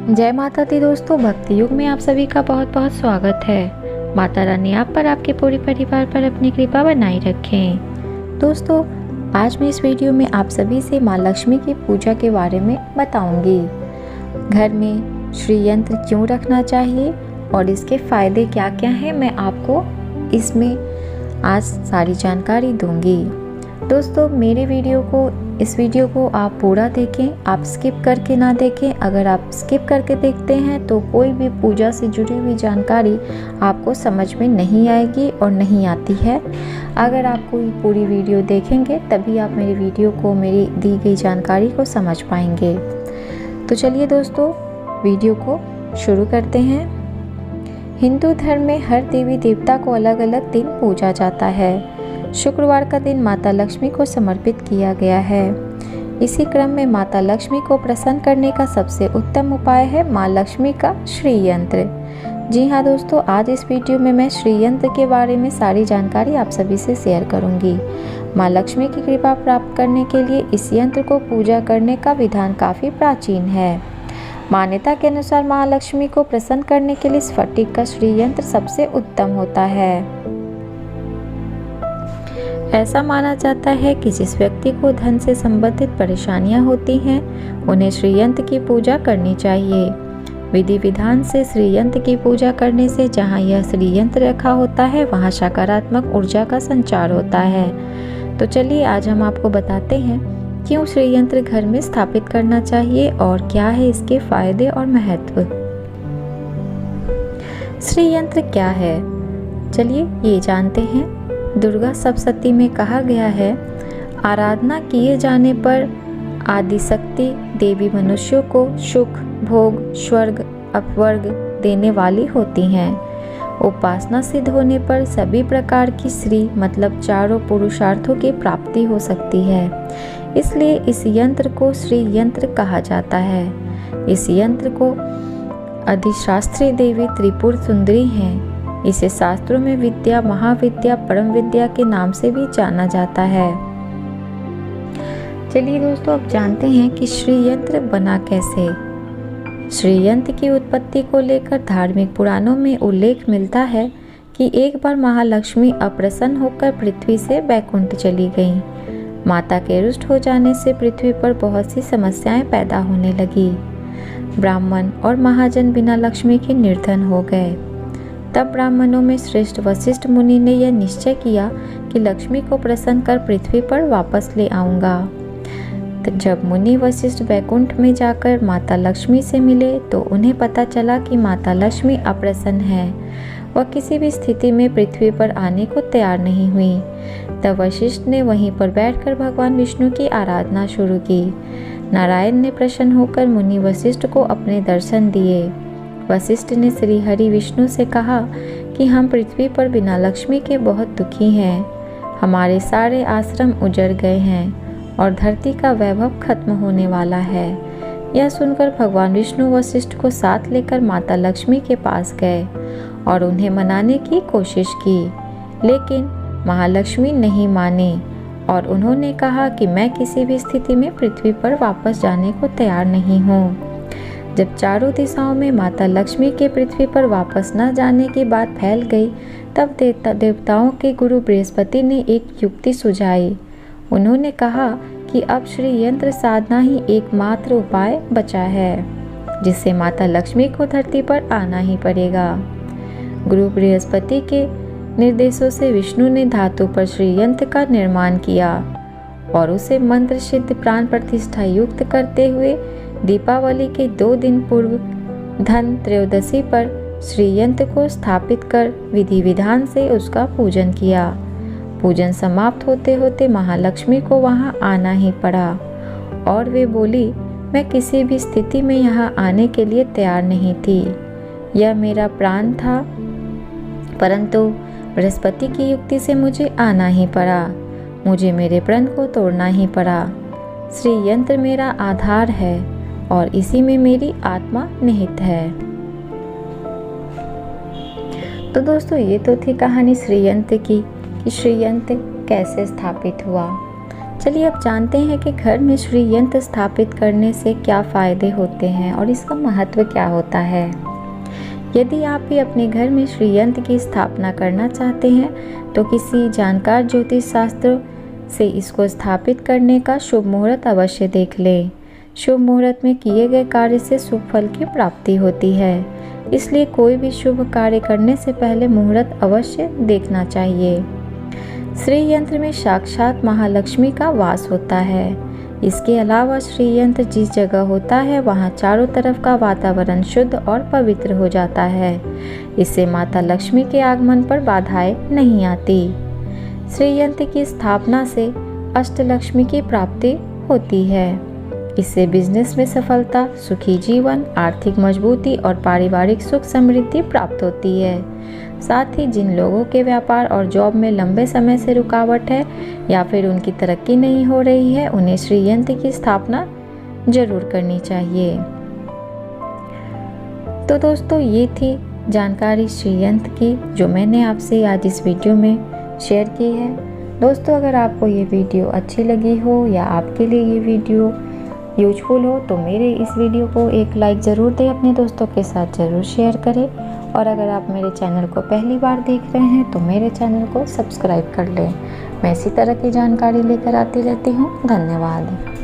जय माता दी दोस्तों, भक्ति युग में आप सभी का बहुत बहुत स्वागत है। माता रानी आप पर, आपके पूरे परिवार पर अपनी कृपा बनाई रखें। दोस्तों, आज मैं इस वीडियो में आप सभी से माँ लक्ष्मी की पूजा के बारे में बताऊंगी। घर में श्री यंत्र क्यों रखना चाहिए और इसके फायदे क्या क्या हैं, मैं आपको इसमें आज सारी जानकारी दूंगी। दोस्तों, इस वीडियो को आप पूरा देखें, आप स्किप करके ना देखें। अगर आप स्किप करके देखते हैं तो कोई भी पूजा से जुड़ी हुई जानकारी आपको समझ में नहीं आएगी और नहीं आती है। अगर आप कोई पूरी वीडियो देखेंगे तभी आप मेरी दी गई जानकारी को समझ पाएंगे। तो चलिए दोस्तों, वीडियो को शुरू करते हैं। हिंदू धर्म में हर देवी देवता को अलग अलग दिन पूजा जाता है। शुक्रवार का दिन माता लक्ष्मी को समर्पित किया गया है। इसी क्रम में माता लक्ष्मी को प्रसन्न करने का सबसे उत्तम उपाय है माँ लक्ष्मी का श्री यंत्र। जी हाँ दोस्तों, आज इस वीडियो में मैं श्री यंत्र के बारे में सारी जानकारी आप सभी से शेयर करूंगी। माँ लक्ष्मी की कृपा प्राप्त करने के लिए इस यंत्र को पूजा करने का विधान काफ़ी प्राचीन है। मान्यता के अनुसार माँ लक्ष्मी को प्रसन्न करने के लिए स्फटिक का श्री यंत्र सबसे उत्तम होता है। ऐसा माना जाता है कि जिस व्यक्ति को धन से संबंधित परेशानियां होती हैं, उन्हें श्री यंत्र की पूजा करनी चाहिए। विधि विधान से श्री यंत्र की पूजा करने से जहां यह श्री यंत्र रखा होता है, वहां सकारात्मक ऊर्जा का संचार होता है। तो चलिए आज हम आपको बताते हैं क्यों श्री यंत्र घर में स्थापित करना चाहिए और क्या है इसके फायदे और महत्व। श्री यंत्र क्या है, चलिए ये जानते हैं। दुर्गा सप्तशती में कहा गया है, आराधना किए जाने पर आदिशक्ति देवी मनुष्यों को सुख, भोग, स्वर्ग, अपवर्ग देने वाली होती हैं। उपासना सिद्ध होने पर सभी प्रकार की श्री मतलब चारों पुरुषार्थों की प्राप्ति हो सकती है। इसलिए इस यंत्र को श्री यंत्र कहा जाता है। इस यंत्र को अधिशास्त्री देवी त्रिपुर सुंदरी हैं। इसे शास्त्रों में विद्या, महाविद्या, परम विद्या के नाम से भी जाना जाता है। चलिए दोस्तों, अब जानते हैं कि श्री यंत्र बना कैसे। श्री यंत्र की उत्पत्ति को लेकर धार्मिक पुराणों में उल्लेख मिलता है कि एक बार महालक्ष्मी अप्रसन्न होकर पृथ्वी से बैकुंठ चली गईं। माता के रुष्ट हो जाने से पृथ्वी पर बहुत सी समस्याएं पैदा होने लगी। ब्राह्मण और महाजन बिना लक्ष्मी के निर्धन हो गए। तब ब्राह्मणों में श्रेष्ठ वशिष्ठ मुनि ने यह निश्चय किया कि लक्ष्मी को प्रसन्न कर पृथ्वी पर वापस ले आऊंगा। तो जब मुनि वशिष्ठ बैकुंठ में जाकर माता लक्ष्मी से मिले तो उन्हें पता चला कि माता लक्ष्मी अप्रसन्न है। वह किसी भी स्थिति में पृथ्वी पर आने को तैयार नहीं हुई। तब वशिष्ठ ने वहीं पर बैठकर भगवान विष्णु की आराधना शुरू की। नारायण ने प्रसन्न होकर मुनि वशिष्ठ को अपने दर्शन दिए। वशिष्ठ ने श्री हरि विष्णु से कहा कि हम पृथ्वी पर बिना लक्ष्मी के बहुत दुखी हैं। हमारे सारे आश्रम उजड़ गए हैं और धरती का वैभव खत्म होने वाला है। यह सुनकर भगवान विष्णु वशिष्ठ को साथ लेकर माता लक्ष्मी के पास गए और उन्हें मनाने की कोशिश की, लेकिन महालक्ष्मी नहीं माने और उन्होंने कहा कि मैं किसी भी स्थिति में पृथ्वी पर वापस जाने को तैयार नहीं हूँ। जब चारों दिशाओं में माता लक्ष्मी के पृथ्वी पर वापस न जाने की बात फैल गई, तब देवताओं के गुरु बृहस्पति ने एक युक्ति सुझाई। उन्होंने कहा कि अब श्री यंत्र साधना ही एकमात्र उपाय बचा है, जिससे माता लक्ष्मी को धरती पर आना ही पड़ेगा। गुरु बृहस्पति के निर्देशों से विष्णु ने धातु पर श्री यंत्र का निर्माण किया और उसे मंत्र सिद्ध प्राण प्रतिष्ठा युक्त करते हुए दीपावली के 2 दिन पूर्व धन त्रयोदशी पर श्री यंत्र को स्थापित कर विधि विधान से उसका पूजन किया। पूजन समाप्त होते होते महालक्ष्मी को वहां आना ही पड़ा और वे बोली, मैं किसी भी स्थिति में यहाँ आने के लिए तैयार नहीं थी। यह मेरा प्राण था, परंतु बृहस्पति की युक्ति से मुझे आना ही पड़ा। मुझे मेरे प्रण को तोड़ना ही पड़ा। श्री यंत्र मेरा आधार है और इसी में मेरी आत्मा निहित है। तो दोस्तों, ये तो थी कहानी श्री यंत्र की कि श्री यंत्र कैसे स्थापित हुआ। चलिए अब जानते हैं कि घर में श्री यंत्र स्थापित करने से क्या फ़ायदे होते हैं और इसका महत्व क्या होता है। यदि आप भी अपने घर में श्री यंत्र की स्थापना करना चाहते हैं तो किसी जानकार ज्योतिष शास्त्र से इसको स्थापित करने का शुभ मुहूर्त अवश्य देख लें। शुभ मुहूर्त में किए गए कार्य से शुभ फल की प्राप्ति होती है, इसलिए कोई भी शुभ कार्य करने से पहले मुहूर्त अवश्य देखना चाहिए। श्री यंत्र में साक्षात महालक्ष्मी का वास होता है। इसके अलावा श्री यंत्र जिस जगह होता है वहाँ चारों तरफ का वातावरण शुद्ध और पवित्र हो जाता है। इससे माता लक्ष्मी के आगमन पर बाधाएं नहीं आती। श्री यंत्र की स्थापना से अष्टलक्ष्मी की प्राप्ति होती है। इससे बिजनेस में सफलता, सुखी जीवन, आर्थिक मजबूती और पारिवारिक सुख समृद्धि प्राप्त होती है। साथ ही जिन लोगों के व्यापार और जॉब में लंबे समय से रुकावट है या फिर उनकी तरक्की नहीं हो रही है, उन्हें श्री यंत्र की स्थापना जरूर करनी चाहिए। तो दोस्तों, ये थी जानकारी श्री यंत्र की जो मैंने आपसे आज इस वीडियो में शेयर की है। दोस्तों, अगर आपको ये वीडियो अच्छी लगी हो या आपके लिए ये वीडियो यूजफुल हो तो मेरे इस वीडियो को एक लाइक ज़रूर दें, अपने दोस्तों के साथ ज़रूर शेयर करें। और अगर आप मेरे चैनल को पहली बार देख रहे हैं तो मेरे चैनल को सब्सक्राइब कर लें। मैं इसी तरह की जानकारी लेकर आती रहती हूँ। धन्यवाद।